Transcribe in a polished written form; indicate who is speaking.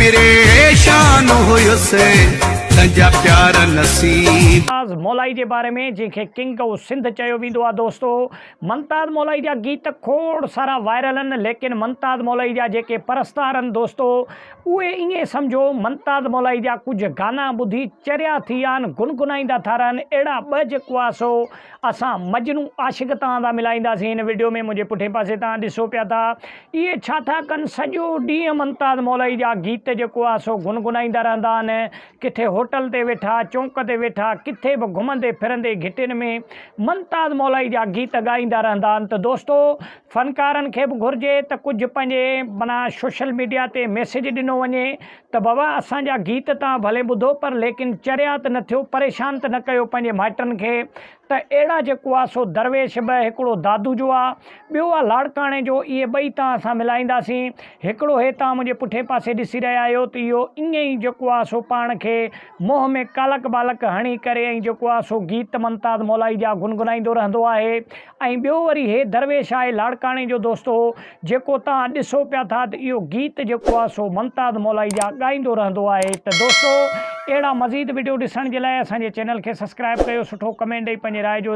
Speaker 1: परेशान हुयुसि तंहिंजा प्यार नसीब।
Speaker 2: मौलाई के बारे में जैसे किंग ऑफ सिंध चयो वेंदो आहे दोस्तों, मुमताज़ मौलाई जा गीत खोड़ सारा वायरल आहिनि, लेकिन मुमताज़ मौलाई जा जेके परस्तार आहिनि दोस्तों उहे ईअं सम्झो मुमताज़ मौलाई जा कुछ गाना ॿुधी चरिया थी विया आहिनि, गुनगुनाईंदा था रहनि। अहिड़ा ॿ जेको आहे सो असां मजनू आशिक़ तव्हां सां मिलाईंदासीं हिन वीडियो में। मुंहिंजे पुठे पासे तव्हां ॾिसो पिया था इहे छा था कनि, सॼो ॾींहुं मुमताज़ मौलाई जा गीत जेको आहे सो गुनगुनाईंदा रहंदा आहिनि। किथे होटल ते वेठा, चौंक ते वेठा, किथे बि घुमंदे फिरंदे घिटियुनि में मुमताज़ मौलाई जा गीत ॻाईंदा रहंदा आहिनि। त दोस्तों फ़नकारनि खे बि घुरिजे त कुझु पंहिंजे माना सोशल मीडिया ते मैसेज ॾिनो वञे त बाबा असांजा गीत तव्हां भले ॿुधो पर लेकिन चरिया त न थियो, परेशान त न कयो पंहिंजे माइटनि खे। त अहिड़ा जेको आहे सो दरवेश ॿ, हिकिड़ो दादू जो आहे, ॿियो आहे लाड़काणे जो। इहे ॿई तव्हां सां मिलाईंदासीं। हिकिड़ो हे तव्हां मुंहिंजे पुठे पासे ॾिसी रहिया आहियो त इहो ईअं ई जेको आहे सो पाण खे मुंहं में कालक बालक हणी करे ऐं जेको आहे सो गीत मुमताज़ मौलाई जा गुनगुनाईंदो रहंदो आहे। ऐं ॿियो वरी हे दरवेश आहे लाड़काणे जो दोस्तो, जेको तव्हां ॾिसो पिया था त इहो गीत जेको आहे सो मुमताज़ मौलाई जा ॻाईंदो रहंदो आहे। त दोस्तो अहिड़ा मज़ीद वीडियो ॾिसण जे लाइ असांजे चैनल खे सब्सक्राइब कयो, सुठो कमेंट ॾेई पंहिंजे राय जो